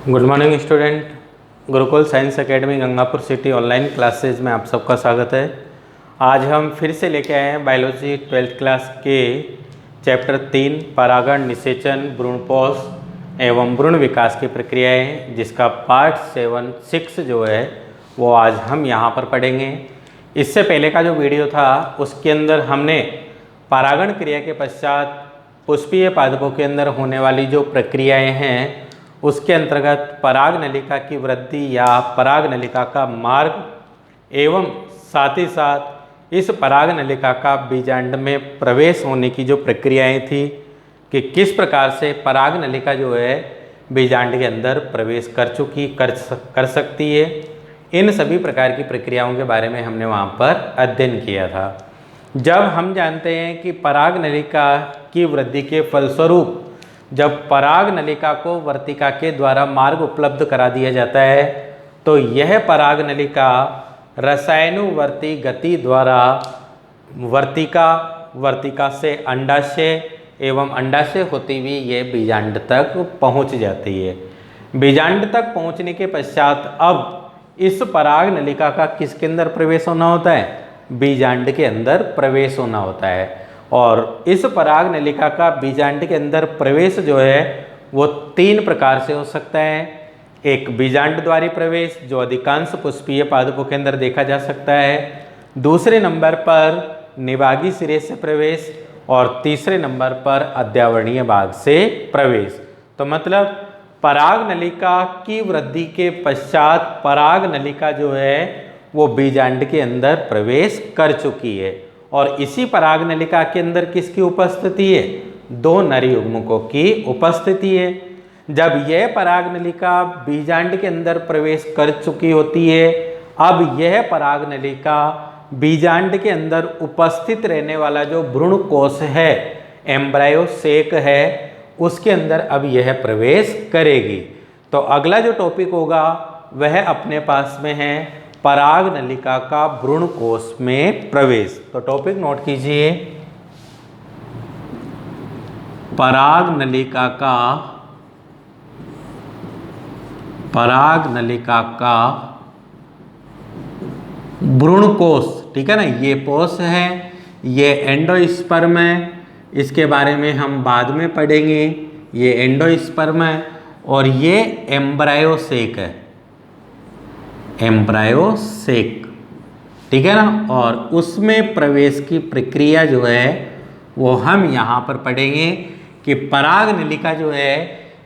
Good morning student. Gurukul science academy Gangapur city online classes में आप सबका स्वागत है। आज हम फिर से लेके आए हैं बायोलॉजी 12th क्लास के चैप्टर 3 परागण, निषेचन, भ्रूणपोष एवं भ्रूण विकास की प्रक्रियाएं, जिसका पार्ट 6 जो है वो आज हम यहाँ पर पढ़ेंगे। इससे पहले का जो वीडियो था उसके अंदर हमने परागण क्रिया के पश्चात पुष्पीय पादपों के अंदर होने वाली जो प्रक्रियाएं हैं उसके अंतर्गत पराग नलिका की वृद्धि या पराग नलिका का मार्ग एवं साथ ही साथ इस पराग नलिका का बीजांड में प्रवेश होने की जो प्रक्रियाएं थी कि किस प्रकार से पराग नलिका जो है बीजांड के अंदर प्रवेश कर सकती है, इन सभी प्रकार की प्रक्रियाओं के बारे में हमने वहाँ पर अध्ययन किया था। जब हम जानते हैं कि पराग नलिका की वृद्धि के फलस्वरूप जब पराग नलिका को वर्तिका के द्वारा मार्ग उपलब्ध करा दिया जाता है तो यह पराग नलिका रसायनुवर्ती गति द्वारा वर्तिका से अंडाशय एवं अंडाशय होती हुई ये बीजांड तक पहुंच जाती है। बीजांड तक पहुंचने के पश्चात अब इस पराग नलिका का किसके अंदर प्रवेश होना होता है? बीजांड के अंदर प्रवेश होना होता है। और इस पराग नलिका का बीजांड के अंदर प्रवेश जो है वो 3 प्रकार से हो सकता है। एक बीजांड द्वारी प्रवेश जो अधिकांश पुष्पीय पादपों के अंदर देखा जा सकता है, दूसरे नंबर पर निभागी सिरे से प्रवेश और तीसरे नंबर पर अध्यावरणीय भाग से प्रवेश। तो मतलब पराग नलिका की वृद्धि के पश्चात पराग नलिका जो है वो बीजांड के अंदर प्रवेश कर चुकी है और इसी पराग नलिका के अंदर किसकी उपस्थिति है? 2 नर युग्मकों की उपस्थिति है। जब यह पराग नलिका बीजांड के अंदर प्रवेश कर चुकी होती है, अब यह पराग नलिका बीजांड के अंदर उपस्थित रहने वाला जो भ्रूण कोश है, एम्ब्रायो सेक है, उसके अंदर अब यह प्रवेश करेगी। तो अगला जो टॉपिक होगा वह अपने पास में है पराग नलिका का भ्रूण कोश में प्रवेश। तो टॉपिक नोट कीजिए, पराग नलिका का भ्रूण कोश, ठीक है ना। ये पोष है, ये एंडोस्पर्म है, इसके बारे में हम बाद में पढ़ेंगे। ये एंडोस्पर्म है और ये एम्ब्रायोसेक है, एम्ब्रायोसेक, ठीक है ना। और उसमें प्रवेश की प्रक्रिया जो है वो हम यहाँ पर पढ़ेंगे कि पराग नलिका जो है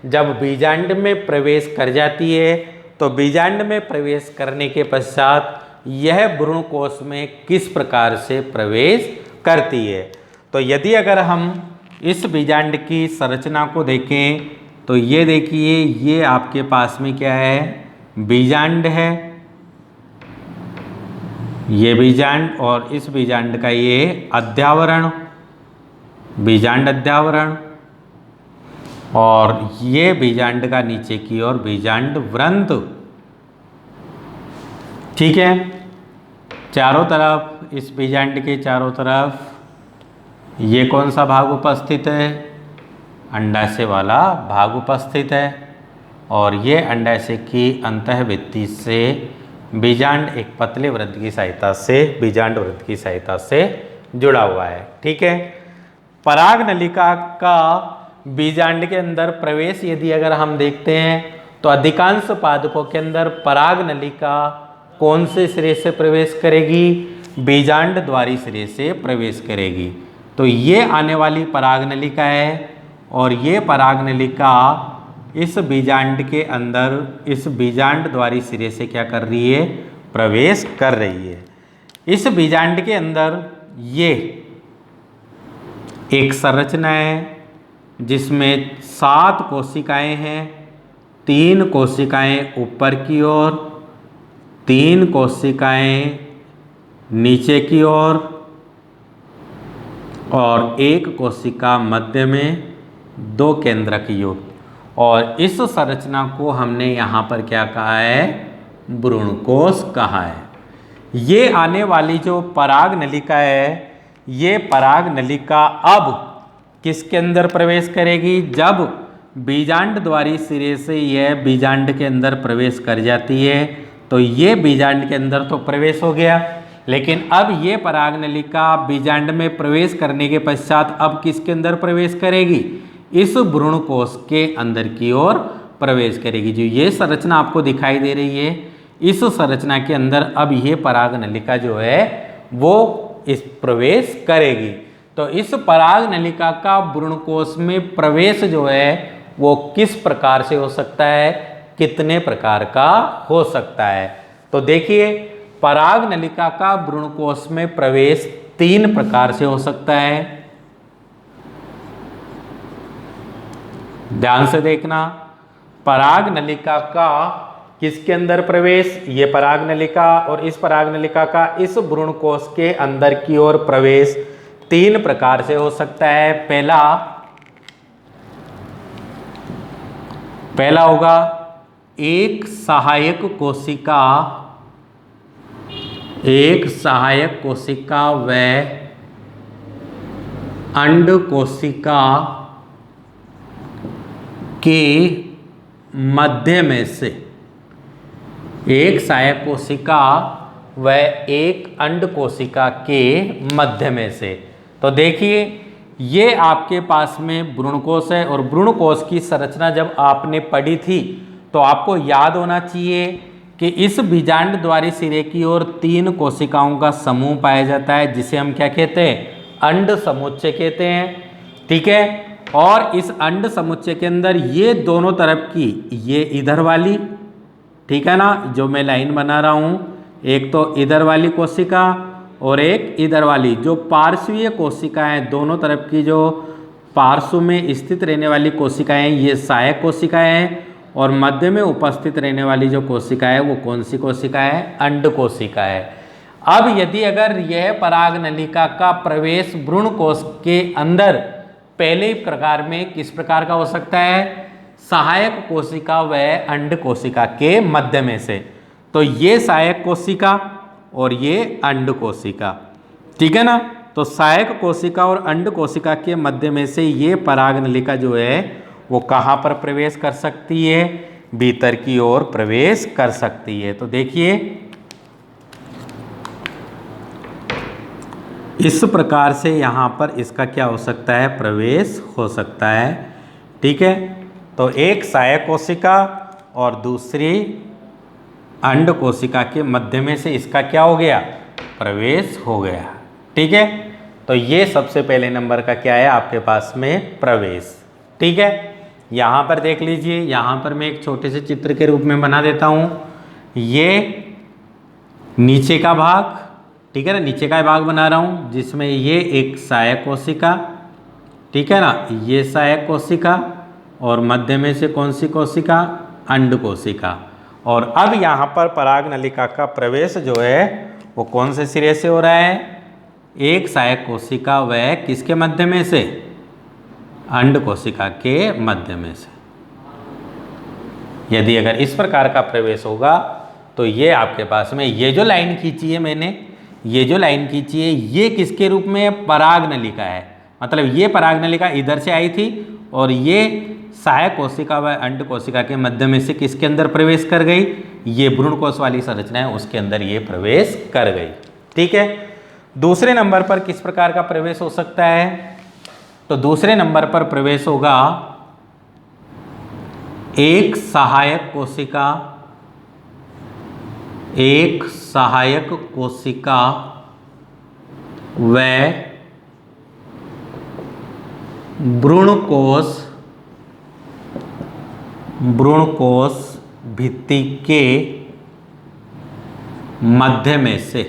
जब बीजांड में प्रवेश कर जाती है तो बीजांड में प्रवेश करने के पश्चात यह भ्रूण कोश में किस प्रकार से प्रवेश करती है। तो यदि अगर हम इस बीजांड की संरचना को देखें तो ये देखिए, ये आपके पास में क्या है? बीजांड है, ये बीजांड और इस बीजांड का ये अध्यावरण, बीजांड अध्यावरण, और ये बीजांड का नीचे की ओर बीजांड वृंत, ठीक है। चारों तरफ, इस बीजांड के चारों तरफ ये कौन सा भाग उपस्थित है? अंडाशय वाला भाग उपस्थित है और ये अंडाशय की अंतःभित्ति से बीजांड एक पतले वृत्त की सहायता से, बीजांड वृत्त की सहायता से जुड़ा हुआ है, ठीक है। पराग नलिका का बीजांड के अंदर प्रवेश यदि अगर हम देखते हैं तो अधिकांश पादपों के अंदर पराग नलिका कौन से सिरे से प्रवेश करेगी? बीजांड द्वारी सिरे से प्रवेश करेगी। तो ये आने वाली पराग नलिका है और ये पराग नलिका इस बीजांड के अंदर, इस बीजांड द्वारी सिरे से क्या कर रही है? प्रवेश कर रही है। इस बीजांड के अंदर ये एक संरचना है जिसमें 7 कोशिकाएं हैं, 3 कोशिकाएं ऊपर की ओर, 3 कोशिकाएं नीचे की ओर और 1 कोशिका मध्य में, 2 केंद्रक युक्त। और इस संरचना को हमने यहाँ पर क्या कहा है? भ्रूण कोश कहा है। ये आने वाली जो पराग नलिका है, ये पराग नलिका अब किसके अंदर प्रवेश करेगी? जब बीजांड द्वारी सिरे से यह बीजांड के अंदर प्रवेश कर जाती है, तो ये बीजांड के अंदर तो प्रवेश हो गया, लेकिन अब ये परागनलिका बीजांड में प्रवेश करने के पश्चात अब किसके अंदर प्रवेश करेगी? इस भ्रूणकोश के अंदर की ओर प्रवेश करेगी। जो ये संरचना आपको दिखाई दे रही है, इस संरचना के अंदर अब ये परागनलिका जो है वो इस प्रवेश करेगी। तो इस परागनलिका का भ्रूणकोश में प्रवेश जो है वो किस प्रकार से हो सकता है, कितने प्रकार का हो सकता है? तो देखिए, परागनलिका का भ्रूणकोश में प्रवेश 3 प्रकार से हो सकता है। ध्यान से देखना, परागनलिका का किसके अंदर प्रवेश? ये परागनलिका, और इस परागनलिका का इस भ्रूणकोश के अंदर की ओर प्रवेश 3 प्रकार से हो सकता है। पहला होगा एक सहायक कोशिका व अंड कोशिका के मध्य में से, एक सहायक कोशिका व एक अंड कोशिका के मध्य में से। तो देखिए, ये आपके पास में भ्रूणकोश है, और भ्रूणकोश की संरचना जब आपने पढ़ी थी तो आपको याद होना चाहिए कि इस बीजांड द्वारी सिरे की ओर 3 कोशिकाओं का समूह पाया जाता है, जिसे हम क्या कहते हैं? अंड समुच्चय कहते हैं। ठीक है, और इस अंड समुच्चय के अंदर ये दोनों तरफ की, ये इधर वाली, ठीक है ना, जो मैं लाइन बना रहा हूं, एक तो इधर वाली कोशिका और एक इधर वाली, जो पार्श्वीय कोशिकाएं, दोनों तरफ की जो पार्श्व में स्थित रहने वाली कोशिकाएं, ये सहायक कोशिकाएं हैं, और मध्य में उपस्थित रहने वाली जो कोशिका है वो कौन सी कोशिका है? अंड कोशिका है। अब यदि अगर यह परागनलिका का प्रवेश भ्रूणकोश के अंदर पहले प्रकार में किस प्रकार का हो सकता है? सहायक कोशिका व अंड कोशिका के मध्य में से। तो ये सहायक कोशिका और ये अंड कोशिका, ठीक है ना। तो सहायक कोशिका और अंड कोशिका के मध्य में से ये परागनलिका जो है वो कहाँ पर प्रवेश कर सकती है? भीतर की ओर प्रवेश कर सकती है। तो देखिए, इस प्रकार से यहाँ पर इसका क्या हो सकता है? प्रवेश हो सकता है। ठीक है, तो एक सहायक कोशिका और दूसरी अंड कोशिका के मध्य में से इसका क्या हो गया? प्रवेश हो गया। ठीक है, तो ये सबसे पहले नंबर का क्या है आपके पास में? प्रवेश। ठीक है, यहाँ पर देख लीजिए, यहाँ पर मैं एक छोटे से चित्र के रूप में बना देता हूँ। ये नीचे का भाग, ठीक है ना, नीचे का भाग बना रहा हूँ, जिसमें ये एक सहायक कोशिका, ठीक है ना, ये सहायक कोशिका, और मध्य में से कौन सी कोशिका? अंड कोशिका। और अब यहाँ पर परागनलिका का प्रवेश जो है वो कौन से सिरे से हो रहा है? एक सहायक कोशिका व किसके मध्य में से? अंड कोशिका के मध्य में से। यदि अगर इस प्रकार का प्रवेश होगा तो ये आपके पास में, ये जो लाइन खींची है मैंने, ये जो लाइन खींची है, ये किसके रूप में? परागनलिका है। मतलब ये परागनलिका इधर से आई थी और ये सहायक कोशिका व अंड कोशिका के मध्य में से किसके अंदर प्रवेश कर गई? ये भ्रूणकोश वाली संरचना है, उसके अंदर ये प्रवेश कर गई। ठीक है, दूसरे नंबर पर किस प्रकार का प्रवेश हो सकता है? तो दूसरे नंबर पर प्रवेश होगा एक सहायक कोशिका व भ्रूणकोश भित्ति के मध्य में से,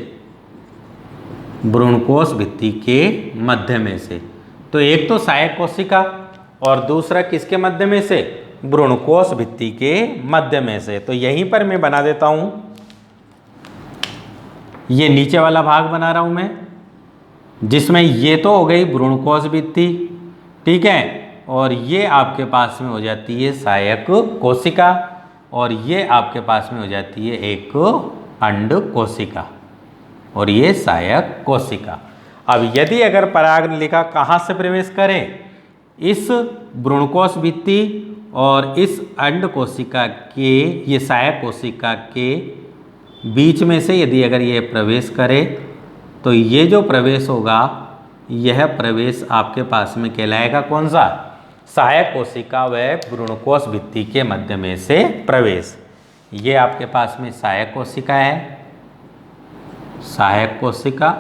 भ्रूणकोश भित्ति के मध्य में से। तो एक तो सहायक कोशिका और दूसरा किसके मध्य में से? भ्रूणकोश भित्ति के मध्य में से। तो यहीं पर मैं बना देता हूं, ये नीचे वाला भाग बना रहा हूं मैं, जिसमें ये तो हो गई भ्रूणकोश भित्ति, ठीक है, और ये आपके पास में हो जाती है सहायक कोशिका, और ये आपके पास में हो जाती है एक अंड कोशिका, और ये सहायक कोशिका। अब यदि अगर परागनलिका कहाँ से प्रवेश करे? इस भ्रूणकोश भित्ति और इस अंड कोशिका के, ये सहायक कोशिका के बीच में से यदि अगर ये प्रवेश करे तो ये जो प्रवेश होगा यह प्रवेश आपके पास में कहलाएगा कौन सा? सहायक कोशिका व भ्रूणकोश भित्ति के मध्य में से प्रवेश। ये आपके पास में सहायक कोशिका है, सहायक कोशिका,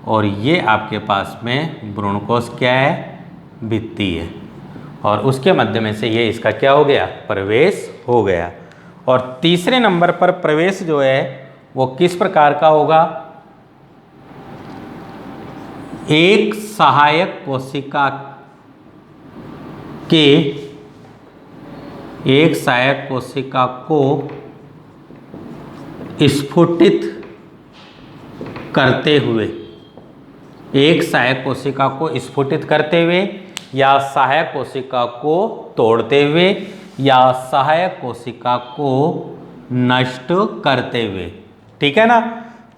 और ये आपके पास में भ्रूणकोश क्या है? भित्ति है, और उसके मध्य में से ये इसका क्या हो गया? प्रवेश हो गया। और तीसरे नंबर पर प्रवेश जो है वो किस प्रकार का होगा? एक सहायक कोशिका के, एक सहायक कोशिका को स्फुटित करते हुए, एक सहायक कोशिका को स्फुटित करते हुए या सहायक कोशिका को तोड़ते हुए या सहायक कोशिका को नष्ट करते हुए, ठीक है ना।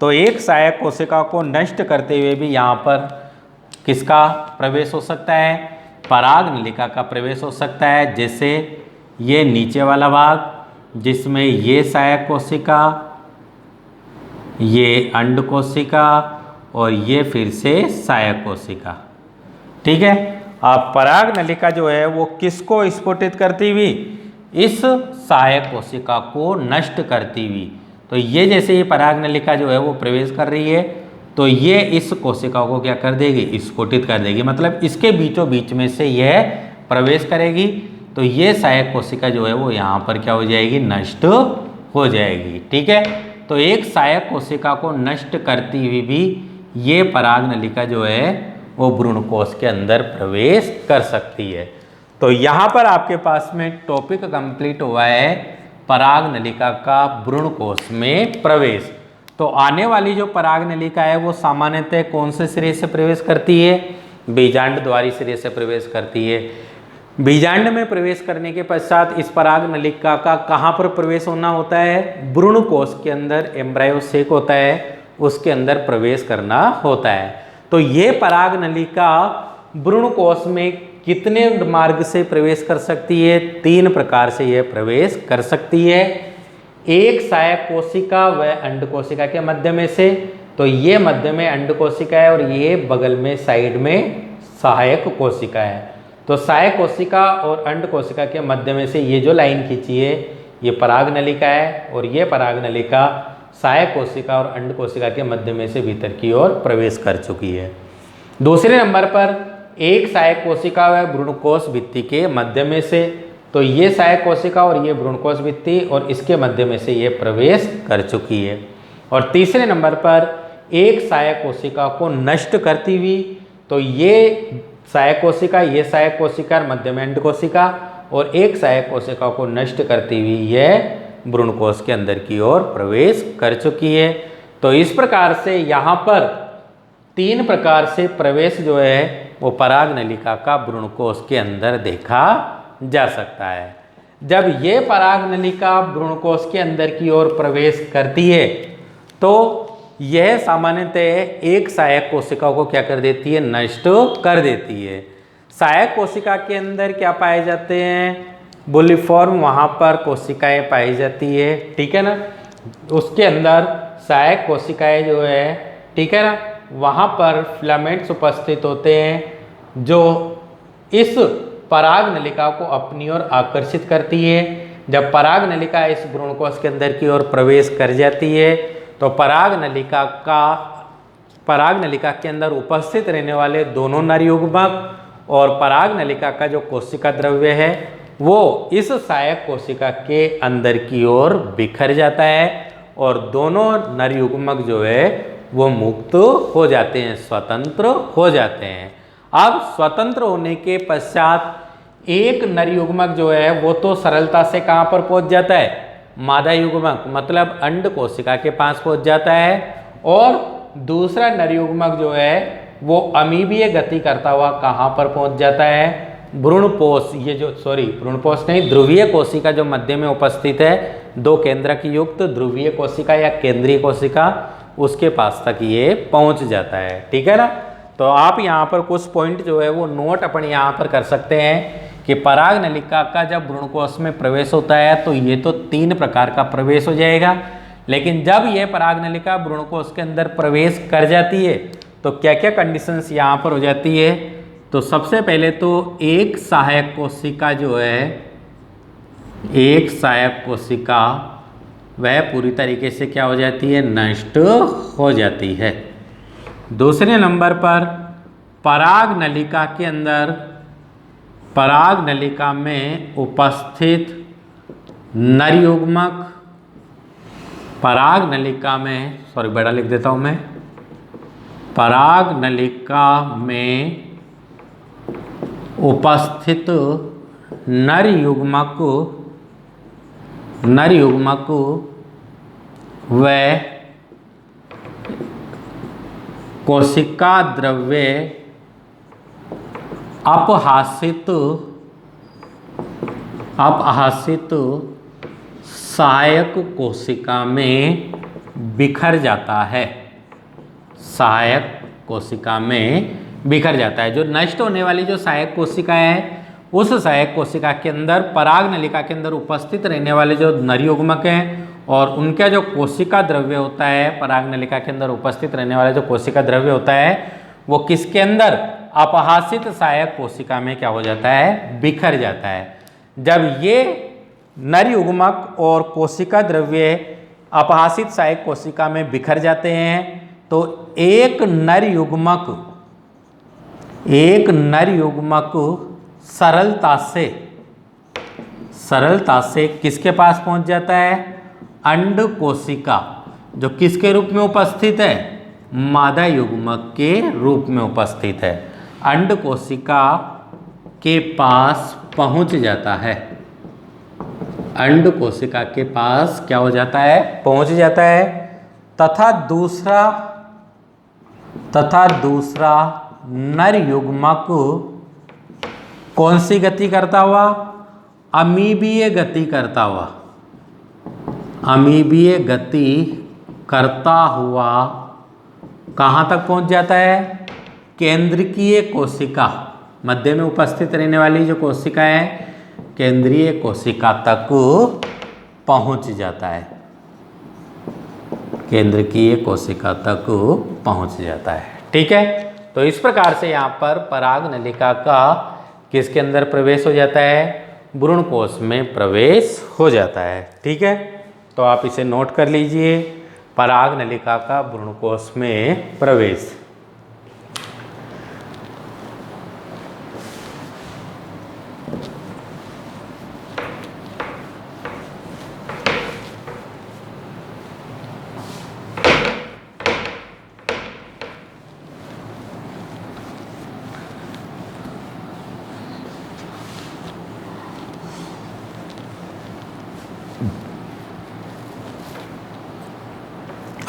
तो एक सहायक कोशिका को नष्ट करते हुए भी यहाँ पर किसका प्रवेश हो सकता है? पराग नलिका का प्रवेश हो सकता है। जैसे ये नीचे वाला भाग जिसमें ये सहायक कोशिका, ये अंड कोशिका और ये फिर से सहायक कोशिका, ठीक है। अब पराग नलिका जो है वो किसको स्फुटित करती हुई? इस सहायक कोशिका को नष्ट करती हुई। तो ये जैसे ये पराग नलिका जो है वो प्रवेश कर रही है तो ये इस कोशिका को क्या कर देगी? स्फुटित कर देगी, मतलब इसके बीचों बीच में से यह प्रवेश करेगी। तो ये सहायक कोशिका जो है वो यहाँ पर क्या हो जाएगी? नष्ट हो जाएगी, ठीक है। तो एक सहायक कोशिका को नष्ट करती हुई भी ये पराग नलिका जो है वो भ्रूणकोश के अंदर प्रवेश कर सकती है। तो यहाँ पर आपके पास में टॉपिक कंप्लीट हुआ है पराग नलिका का भ्रूणकोश में प्रवेश। तो आने वाली जो पराग नलिका है वो सामान्यतः कौन से सिरे से प्रवेश करती है? बीजांड द्वारी सिरे से प्रवेश करती है। बीजांड में प्रवेश करने के पश्चात इस पराग नलिका का कहाँ पर प्रवेश होना होता है? भ्रूणकोश के अंदर एम्ब्रायो सेक होता है, उसके अंदर प्रवेश करना होता है। तो ये पराग नलिका भ्रूणकोश में कितने मार्ग से प्रवेश कर सकती है? 3 प्रकार से यह प्रवेश कर सकती है। एक सहायक कोशिका व अंड कोशिका के मध्य में से, तो ये मध्य में अंड कोशिका है और ये बगल में साइड में सहायक कोशिका है। तो सहायक कोशिका और अंड कोशिका के मध्य में से ये जो लाइन खींची है ये पराग नलिका है, और ये पराग नलिका सहायक कोशिका और अंड कोशिका के मध्य में से भीतर की ओर प्रवेश कर चुकी है। दूसरे नंबर पर एक सहायक कोशिका व भ्रूणकोश भित्ति के मध्य में से, तो ये सहायक कोशिका और ये भ्रूणकोश भित्ति और इसके मध्य में से ये प्रवेश कर चुकी है। और तीसरे नंबर पर एक सहायक कोशिका को नष्ट करती हुई, तो ये सहायक कोशिका, ये सहायक कोशिका मध्य में अंड कोशिका, और एक सहायक कोशिका को नष्ट करती हुई यह भ्रूणकोश के अंदर की ओर प्रवेश कर चुकी है। तो इस प्रकार से यहाँ पर 3 प्रकार से प्रवेश जो है वो पराग नलिका का भ्रूणकोश के अंदर देखा जा सकता है। जब ये पराग नलिका भ्रूणकोश के अंदर की ओर प्रवेश करती है तो यह सामान्यतः एक सहायक कोशिका को क्या कर देती है? नष्ट कर देती है। सहायक कोशिका के अंदर क्या पाए जाते हैं? बुलिफॉर्म वहाँ पर कोशिकाएं पाई जाती है, ठीक है ना। उसके अंदर सहायक कोशिकाएं जो है, ठीक है ना, वहाँ पर फिलामेंट्स उपस्थित होते हैं जो इस पराग नलिका को अपनी ओर आकर्षित करती है। जब पराग नलिका इस भ्रूणकोश के अंदर की ओर प्रवेश कर जाती है तो पराग नलिका के अंदर उपस्थित रहने वाले दोनों नर युग्मक और पराग नलिका का जो कोशिका द्रव्य है वो इस सहायक कोशिका के अंदर की ओर बिखर जाता है और दोनों नर युग्मक जो है वो मुक्त हो जाते हैं, स्वतंत्र हो जाते हैं। अब स्वतंत्र होने के पश्चात एक नर युग्मक जो है वो तो सरलता से कहाँ पर पहुँच जाता है? मादा युग्मक मतलब अंड कोशिका के पास पहुँच जाता है, और दूसरा नर युग्मक जो है वो अमीबीय गति करता हुआ कहाँ पर पहुँच जाता है? भ्रूणपोष, ये जो भ्रूणपोष नहीं, ध्रुवीय कोशिका जो मध्य में उपस्थित है, 2 केंद्रक युक्त ध्रुवीय कोशिका या केंद्रीय कोशिका, उसके पास तक ये पहुंच जाता है, ठीक है ना। तो आप यहाँ पर कुछ पॉइंट जो है वो नोट अपन यहाँ पर कर सकते हैं कि पराग नलिका का जब भ्रूणकोश में प्रवेश होता है तो ये तो 3 प्रकार का प्रवेश हो जाएगा, लेकिन जब ये पराग नलिका भ्रूणकोश के अंदर प्रवेश कर जाती है तो क्या क्या कंडीशंस यहाँ पर हो जाती है। तो सबसे पहले तो एक सहायक कोशिका जो है, एक सहायक कोशिका वह पूरी तरीके से क्या हो जाती है, नष्ट हो जाती है। दूसरे नंबर पर पराग नलिका के अंदर, पराग नलिका में उपस्थित नर युग्मक, पराग नलिका में, सॉरी बड़ा लिख देता हूं मैं, पराग नलिका में उपस्थित नर युग्मक व कोशिका द्रव्य अपहासित सहायक कोशिका में बिखर जाता है, सहायक कोशिका में बिखर जाता है। जो नष्ट होने वाली जो सहायक कोशिका है, उस सहायक कोशिका के अंदर पराग नलिका के अंदर उपस्थित रहने वाले जो नर युग्मक हैं और उनका जो कोशिका द्रव्य होता है, पराग नलिका के अंदर उपस्थित रहने वाला जो कोशिका द्रव्य होता है, वो किसके अंदर, अपहासित सहायक कोशिका में क्या हो जाता है, बिखर जाता है। जब ये नर युग्मक और कोशिका द्रव्य अपहासित सहायक कोशिका में बिखर जाते हैं तो एक नर युग्मक सरलता से किसके पास पहुंच जाता है, अंड कोशिका, जो किसके रूप में उपस्थित है, मादा युग्मक के रूप में उपस्थित है, अंड कोशिका के पास पहुंच जाता है, अंड कोशिका के पास क्या हो जाता है, पहुंच जाता है। तथा दूसरा नर युग्मक कौन सी गति करता हुआ, अमीबीय गति करता हुआ, अमीबीय गति करता हुआ कहाँ तक पहुँच जाता है, केंद्रकीय कोशिका, मध्य में उपस्थित रहने वाली जो कोशिका है, केंद्रीय कोशिका तक पहुँच जाता है, केंद्रकीय कोशिका तक पहुँच जाता है। ठीक है, तो इस प्रकार से यहाँ पर पराग नलिका का किसके अंदर प्रवेश हो जाता है, भ्रूणकोश में प्रवेश हो जाता है। ठीक है, तो आप इसे नोट कर लीजिए, पराग नलिका का भ्रूणकोश में प्रवेश।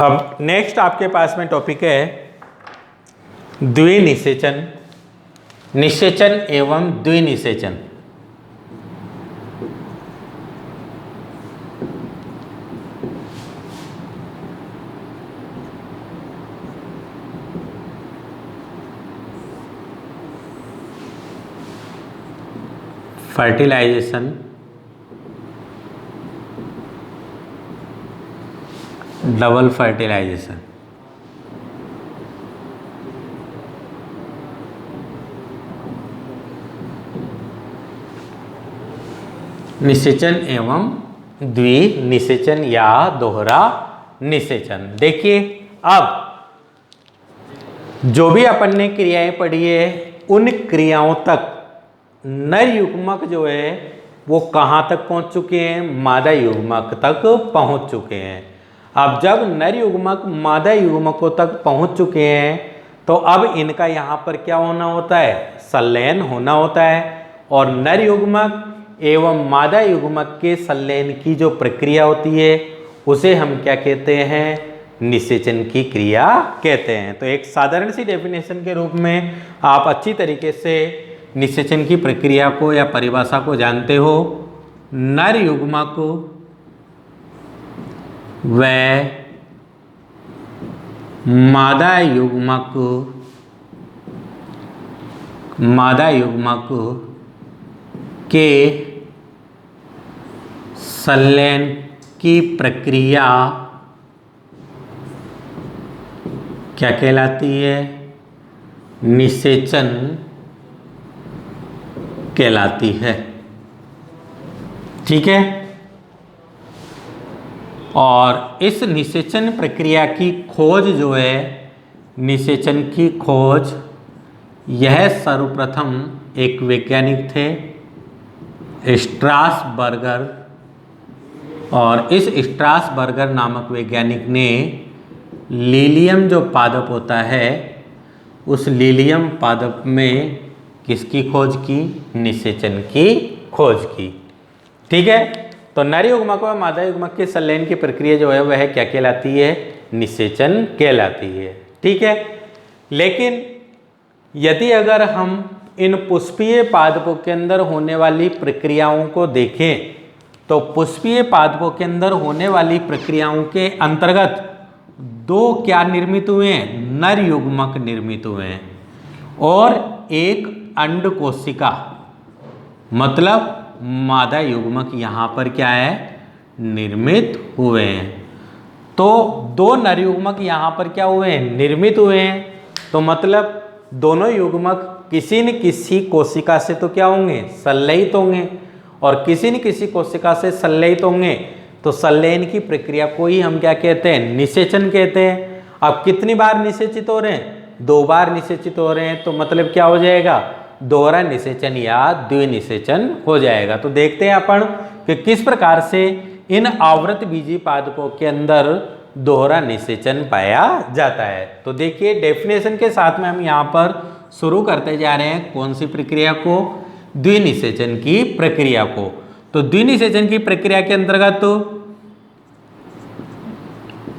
अब नेक्स्ट आपके पास में टॉपिक है द्विनिषेचन, निषेचन एवं द्विनिषेचन। Fertilisation, double fertilisation. निषेचन एवं द्विनिषेचन या दोहरा निषेचन। देखिए, अब जो भी अपन ने क्रियाएं पढ़ी है, उन क्रियाओं तक नर युग्मक जो है वो कहाँ तक पहुँच चुके हैं, मादा युग्मक तक पहुँच चुके हैं। अब जब नर युग्मक मादा युग्मकों तक पहुंच चुके हैं तो अब इनका यहाँ पर क्या होना होता है, संलयन होना होता है। और नर युग्मक एवं मादा युग्मक के संलयन की जो प्रक्रिया होती है उसे हम क्या कहते हैं, निषेचन की क्रिया कहते हैं। तो एक साधारण सी डेफिनेशन के रूप में आप अच्छी तरीके से निषेचन की प्रक्रिया को या परिभाषा को जानते हो। नर युग्मक व मादा युग्मक के संलयन की प्रक्रिया क्या कहलाती है? निषेचन कहलाती है। ठीक है। और इस निषेचन प्रक्रिया की खोज जो है, निषेचन की खोज, यह सर्वप्रथम एक वैज्ञानिक थे स्ट्रासबर्गर, और इस स्ट्रासबर्गर नामक वैज्ञानिक ने लीलियम जो पादप होता है, उस लीलियम पादप में किसकी खोज की? निषेचन की खोज की। ठीक है। तो नर युग्मक व मादा युग्मक के संलयन की प्रक्रिया जो है वह क्या कहलाती है? निषेचन कहलाती है। ठीक है। लेकिन यदि अगर हम इन पुष्पीय पादपों के अंदर होने वाली प्रक्रियाओं को देखें, तो पुष्पीय पादपों के अंदर होने वाली प्रक्रियाओं के अंतर्गत दो क्या निर्मित हुए हैं? नर युग्मक निर्मित हुए हैं और एक अंड कोशिका, मतलब मादा युग्मक यहाँ पर क्या है? निर्मित हुए हैं। तो दो नर युग्मक यहाँ पर क्या हुए हैं? निर्मित हुए हैं। तो मतलब दोनों युग्मक किसी न किसी कोशिका से तो क्या होंगे? संलयित होंगे, और किसी न किसी कोशिका से संलयित होंगे तो संलयन की प्रक्रिया को ही हम क्या कहते हैं? निषेचन कहते हैं। अब कितनी बार निषेचित हो रहे हैं? 2 बार निषेचित हो रहे हैं। तो मतलब क्या हो जाएगा? दोहरा निषेचन या द्विनिषेचन हो जाएगा। तो देखते हैं अपन कि किस प्रकार से इन आवृत बीजी पादपों के अंदर दोहरा निषेचन पाया जाता है। तो देखिए, डेफिनेशन के साथ में हम यहाँ पर शुरू करते जा रहे हैं कौन सी प्रक्रिया को? द्विनिषेचन की प्रक्रिया को। तो द्विनिषेचन की प्रक्रिया के अंतर्गत तो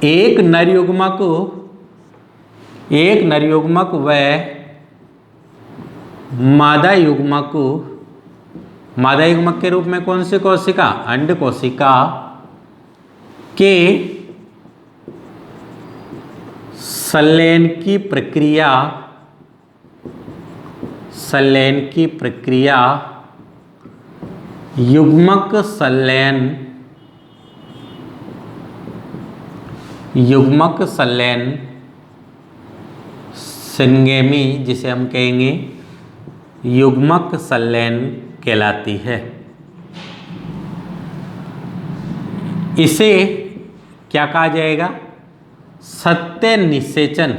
एक नर युग्मक व मादा युग्मक के रूप में कौन सी कोशिका? अंड कोशिका के संलयन की प्रक्रिया युग्मक संलयन सिंगेमी, जिसे हम कहेंगे युग्मक संलयन कहलाती है। इसे क्या कहा जाएगा? सत्य निषेचन।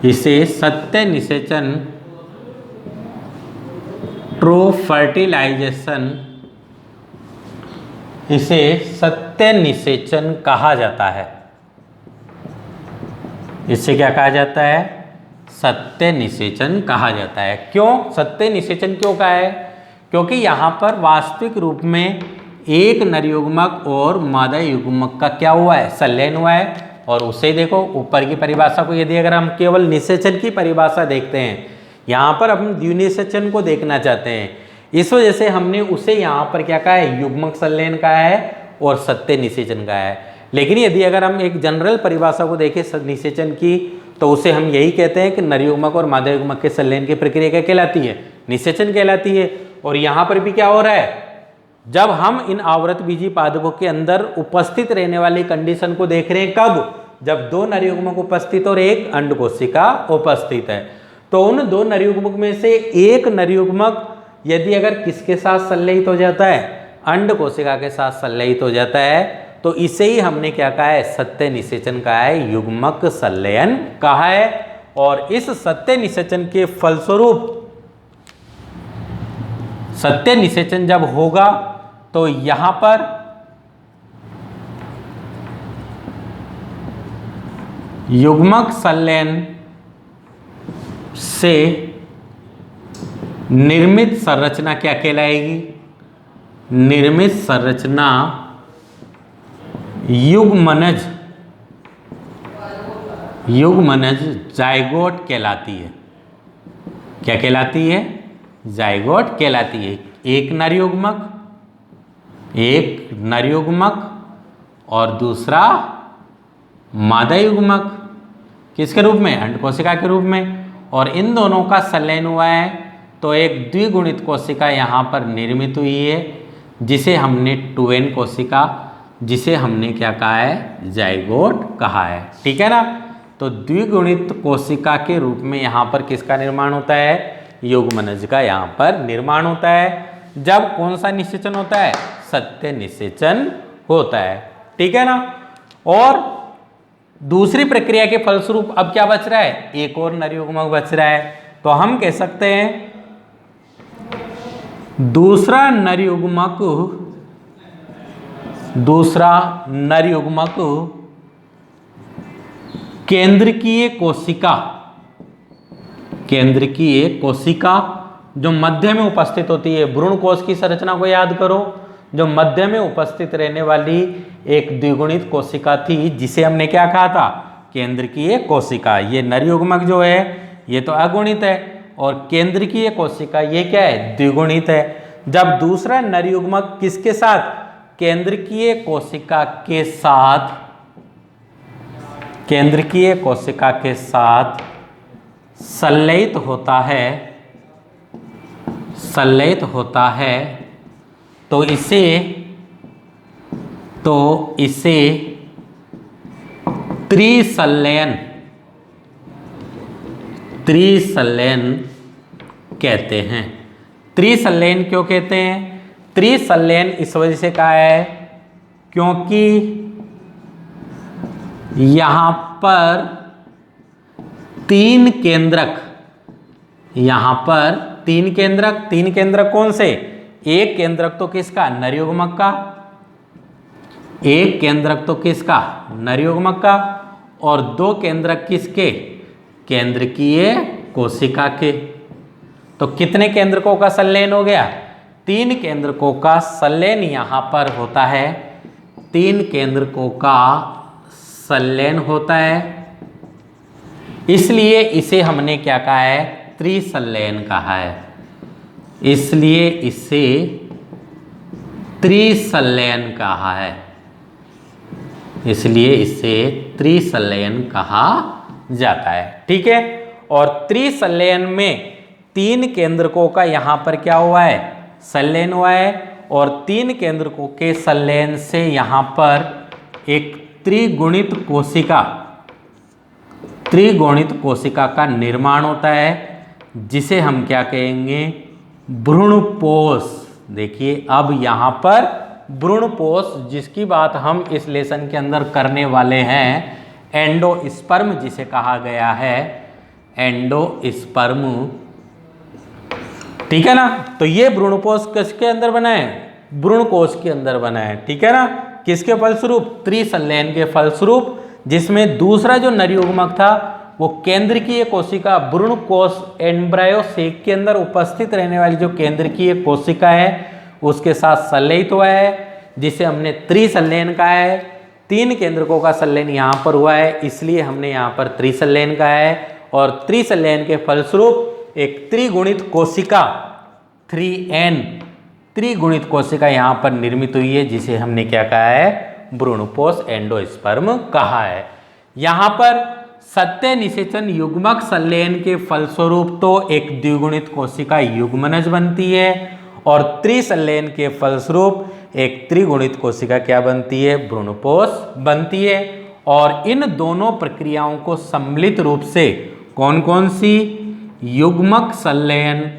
इसे सत्य निषेचन, ट्रू फर्टिलाइजेशन, इसे सत्य निषेचन कहा जाता है। इसे क्या कहा जाता है? सत्य निषेचन कहा जाता है। क्यों सत्य निषेचन क्यों कहा है? क्योंकि यहाँ पर वास्तविक रूप में एक नर युग्मक और मादा युग्मक का क्या हुआ है? संलयन हुआ है। और उसे देखो, ऊपर की परिभाषा को यदि अगर हम केवल निषेचन की परिभाषा देखते हैं, यहाँ पर हम द्विनिषेचन को देखना चाहते हैं, इस वजह से हमने उसे यहाँ पर क्या कहा है? युग्मक संलयन कहा है और सत्य निषेचन कहा है। लेकिन यदि अगर हम एक जनरल परिभाषा को देखें निषेचन की, तो उसे हम यही कहते हैं कि नर युग्मक और मादा युग्मक के संलयन की प्रक्रिया क्या कहलाती है? निषेचन कहलाती है। और यहाँ पर भी क्या हो रहा है? जब हम इन आवृत बीजी पादपों के अंदर उपस्थित रहने वाली कंडीशन को देख रहे हैं, कब? जब 2 नर युग्मक उपस्थित और एक अंड कोशिका उपस्थित है। तो उन 2 नर युग्मक में से एक नर युग्मक यदि अगर किसके साथ संलयित हो जाता है? अंड कोशिका के साथ संलयित हो जाता है, तो इसे ही हमने क्या कहा है? सत्य निषेचन कहा है, युग्मक संलयन कहा है। और इस सत्य निषेचन के फलस्वरूप, सत्य निषेचन जब होगा तो यहां पर युग्मक संलयन से निर्मित संरचना क्या कहलाएगी? निर्मित संरचना युग्मनज जाइगोट कहलाती है। क्या कहलाती है? जाइगोट कहलाती है। एक नर युग्मक और दूसरा मादा युग्मक, किसके रूप में? अंड कोशिका के रूप में। और इन दोनों का संलयन हुआ है, तो एक द्विगुणित कोशिका यहाँ पर निर्मित हुई है, जिसे हमने 2n कोशिका, जिसे हमने क्या कहा है, जाइगोट कहा है। ठीक है ना। तो द्विगुणित कोशिका के रूप में यहाँ पर किसका निर्माण होता है, युग्मनज का यहाँ पर निर्माण होता है। जब कौन सा निषेचन होता है, सत्य निषेचन होता है। ठीक है ना। और दूसरी प्रक्रिया के फलस्वरूप अब क्या बच रहा है, एक और नर युग्मक बच रहा है। तो हम कह सकते हैं दूसरा नर युग्मक केंद्रकीय कोशिका जो मध्य में उपस्थित होती है। भ्रूण कोश की संरचना को याद करो, जो मध्य में उपस्थित रहने वाली एक द्विगुणित कोशिका थी, जिसे हमने क्या कहा था, केंद्रकीय कोशिका। ये नर युग्मक जो है ये तो अगुणित है, और केंद्रकीय कोशिका ये क्या है, द्विगुणित है। जब दूसरा नर युग्मक किसके साथ, केंद्रकीय कोशिका के साथ संलयित होता है, तो इसे त्रिसंलयन कहते हैं। त्रिसंलयन क्यों कहते हैं, त्रिसंलयन इस वजह से कहा है क्योंकि यहां पर तीन केंद्रक कौन से, एक केंद्रक तो किसका, नर युग्मक का, एक केंद्रक तो किसका, नर युग्मक का, और दो केंद्रक किसके, केंद्रकीय कोशिका के। तो कितने केंद्रकों का संलयन हो गया, तीन केंद्रकों का संलयन यहां पर होता है, तीन केंद्रकों का संलयन होता है, इसलिए इसे हमने क्या कहा है, त्रिसंलयन कहा है। इसलिए इसे त्रिसंलयन कहा है, इसलिए इसे त्रिसंलयन कहा जाता है। ठीक है। और त्रिसंलयन में तीन केंद्रकों का यहां पर क्या हुआ है, संलयन हुआ है, और तीन केंद्रकों के संलयन से यहां पर एक त्रिगुणित कोशिका का निर्माण होता है, जिसे हम क्या कहेंगे, भ्रूणपोष। देखिए अब यहां पर भ्रूणपोष, जिसकी बात हम इस लेसन के अंदर करने वाले हैं, एंडोस्पर्म जिसे कहा गया है, एंडोस्पर्म। ठीक है ना। तो ये भ्रूणपोष किसके अंदर बना है, भ्रूणकोश के अंदर बना है। ठीक है ना। किसके फलस्वरूप, त्रिसंलयन के फलस्वरूप, जिसमें दूसरा जो नर युग्मक था वो केंद्रकीय कोशिका, भ्रूणकोश एम्ब्रायो सेक के अंदर उपस्थित रहने वाली जो केंद्रकीय कोशिका है उसके साथ संलयित हुआ है, जिसे हमने त्रिसंलयन कहा है। तीन केंद्रकों का संलयन यहाँ पर हुआ है, इसलिए हमने यहाँ पर त्रिसंलयन कहा है। और त्रिसंलयन के फलस्वरूप एक त्रिगुणित कोशिका 3n त्रिगुणित कोशिका यहाँ पर निर्मित हुई है, जिसे हमने क्या कहा है, भ्रूणपोष एंडोस्पर्म कहा है। यहाँ पर सत्य निषेचन युग्मक संलयन के फलस्वरूप तो एक द्विगुणित कोशिका युग्मनज बनती है, और त्रिसंलयन के फलस्वरूप एक त्रिगुणित कोशिका क्या बनती है, भ्रूणपोष बनती है। और इन दोनों प्रक्रियाओं को सम्मिलित रूप से कौन कौन सी, युग्मक संलयन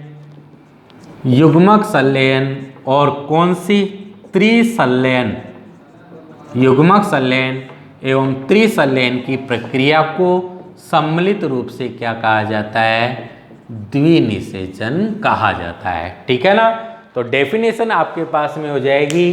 और कौन सी, त्रिसंलयन, युग्मक संलयन एवं त्रिसंलयन की प्रक्रिया को सम्मिलित रूप से क्या कहा जाता है, द्विनिषेचन कहा जाता है। ठीक है ना। तो डेफिनेशन आपके पास में हो जाएगी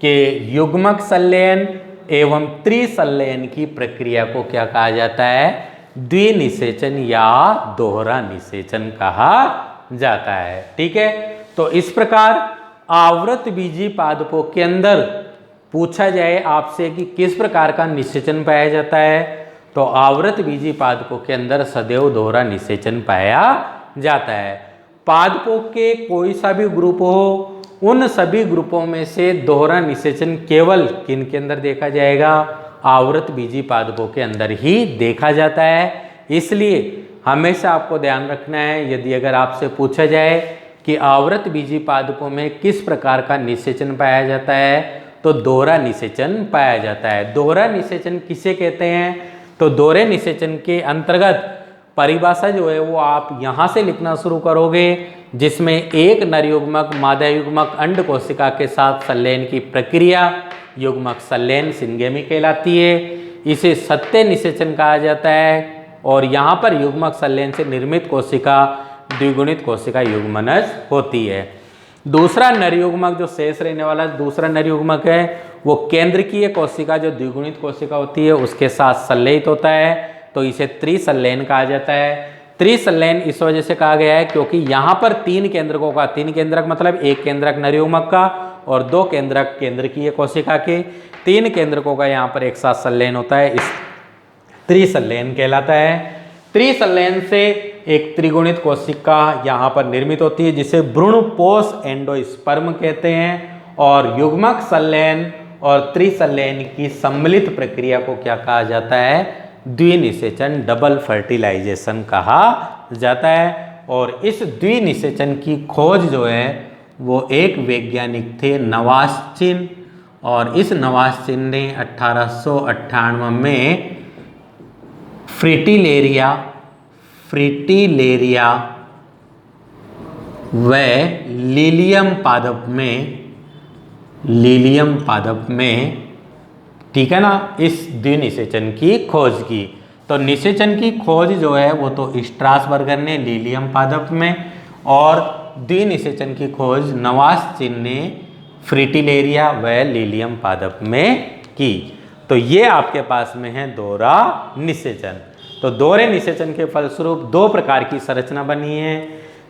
कि युग्मक संलयन एवं त्रिसंलयन की प्रक्रिया को क्या कहा जाता है, द्विनिषेचन या दोहरा निषेचन कहा जाता है। ठीक है। तो इस प्रकार आवृत बीजी पादपों के अंदर पूछा जाए आपसे कि किस प्रकार का निषेचन पाया जाता है, तो आवृत बीजी पादपों के अंदर सदैव दोहरा निषेचन पाया जाता है। पादपों के कोई सा भी ग्रुप हो, उन सभी ग्रुपों में से दोहरा निषेचन केवल किन के अंदर देखा जाएगा, आवृत बीजी पादपों के अंदर ही देखा जाता है। इसलिए हमेशा आपको ध्यान रखना है, यदि अगर आपसे पूछा जाए कि आवर्त बीजी पादपों में किस प्रकार का निषेचन पाया जाता है, तो दोहरा निषेचन पाया जाता है। दोहरा निषेचन किसे कहते हैं? तो दोहरे निषेचन के अंतर्गत परिभाषा जो है वो आप यहाँ से लिखना शुरू करोगे, जिसमें एक नर युग्मक मादा युग्मक अंड कोशिका के साथ संलयन की प्रक्रिया युग्मक संलयन सिंगेमी कहलाती है। इसे सत्य निषेचन कहा जाता है। और यहाँ पर युग्मक संलयन से निर्मित कोशिका द्विगुणित कोशिका युग्मनज होती है। दूसरा नर युग्मक जो शेष रहने वाला दूसरा नर युग्मक है वो केंद्रकीय कोशिका जो द्विगुणित कोशिका होती है उसके साथ संलयित होता है, तो इसे त्रिसंलयन कहा जाता है। त्रिसंलयन इस वजह से कहा गया है क्योंकि यहाँ पर तीन केंद्रकों का, तीन केंद्रक मतलब एक केंद्रक नर युग्मक का और दो केंद्रक केंद्रकीय कोशिका के, तीन केंद्रकों का यहाँ पर एक साथ संलयन होता है, इस त्रिसंलयन कहलाता है। त्रिसंलयन से एक त्रिगुणित कोशिका यहाँ पर निर्मित होती है जिसे भ्रूणपोष एंडोस्पर्म कहते हैं। और युग्मक संलयन और त्रिसंलयन की सम्मिलित प्रक्रिया को क्या कहा जाता है? द्विनिषेचन, डबल फर्टिलाइजेशन कहा जाता है। और इस द्विनिषेचन की खोज जो है वो एक वैज्ञानिक थे नवास्चिन, और इस नवास्चिन ने 1898 में फ्रिटिलेरिया व लीलियम पादप में, ठीक है ना, इस द्विनिषेचन की खोज की। तो निषेचन की खोज जो है वो तो स्ट्रासबर्गर ने लीलियम पादप में, और द्विनिषेचन की खोज नवास्चिन ने फ्रिटिलेरिया व लीलियम पादप में की। तो ये आपके पास में है दोहरा निषेचन। तो दोहरे निषेचन के फलस्वरूप दो प्रकार की संरचना बनी है,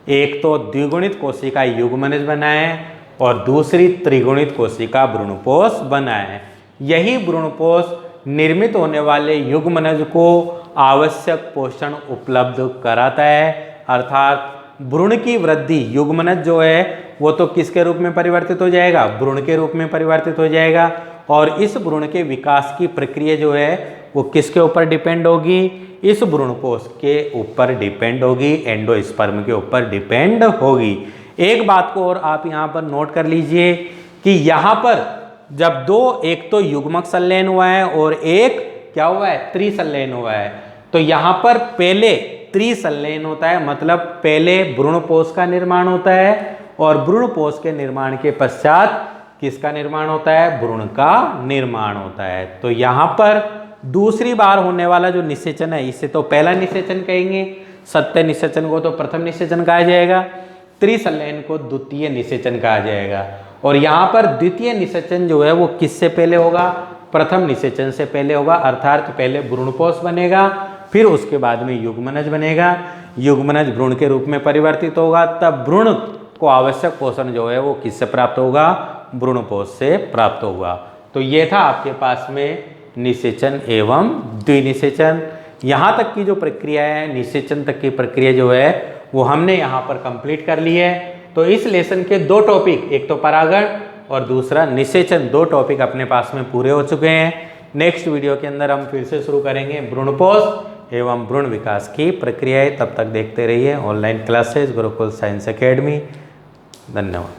एक तो द्विगुणित कोशिका युग्मनज बना है और दूसरी त्रिगुणित कोशिका भ्रूणपोष बना है। यही भ्रूणपोष निर्मित होने वाले युग्मनज को आवश्यक पोषण उपलब्ध कराता है, अर्थात भ्रूण की वृद्धि, युग्मनज जो है वो तो किसके रूप में परिवर्तित हो जाएगा? भ्रूण के रूप में परिवर्तित हो जाएगा। और इस भ्रूण के विकास की प्रक्रिया जो है वो किसके ऊपर डिपेंड होगी? इस भ्रूणपोष के ऊपर डिपेंड होगी, एंडोस्पर्म के ऊपर डिपेंड होगी। एक बात को और आप यहाँ पर नोट कर लीजिए कि यहाँ पर जब दो, एक तो युग्मक संलयन हुआ है और एक क्या हुआ है? त्रिसंलयन हुआ है। तो यहाँ पर पहले त्रिसंलयन होता है, मतलब पहले भ्रूणपोष का निर्माण होता है और भ्रूणपोष के निर्माण के पश्चात किसका निर्माण होता है? भ्रूण का निर्माण होता है। तो यहाँ पर दूसरी बार होने वाला जो निषेचन है इसे तो पहला निषेचन कहेंगे, सत्य निषेचन को तो प्रथम निषेचन कहा जाएगा, त्रिसंलयन को द्वितीय निषेचन कहा जाएगा। और यहाँ पर द्वितीय निषेचन जो है वो किससे पहले होगा? प्रथम निषेचन से पहले होगा, अर्थात पहले भ्रूणपोष बनेगा, फिर उसके बाद में युग्मनज बनेगा। युग्मनज भ्रूण के रूप में परिवर्तित होगा, तब भ्रूण को आवश्यक पोषण जो है वो किससे प्राप्त होगा? भ्रूणपोष से प्राप्त होगा। तो ये था आपके पास में निषेचन एवं द्विनिषेचन। यहाँ तक की जो प्रक्रिया है, निषेचन तक की प्रक्रिया जो है वो हमने यहाँ पर कंप्लीट कर ली है। तो इस लेसन के दो टॉपिक, एक तो परागण और दूसरा निषेचन, दो टॉपिक अपने पास में पूरे हो चुके हैं। नेक्स्ट वीडियो के अंदर हम फिर से शुरू करेंगे भ्रूणपोष एवं भ्रूण विकास की प्रक्रियाएं। तब तक देखते रहिए online classes Gurukul science academy. धन्यवाद।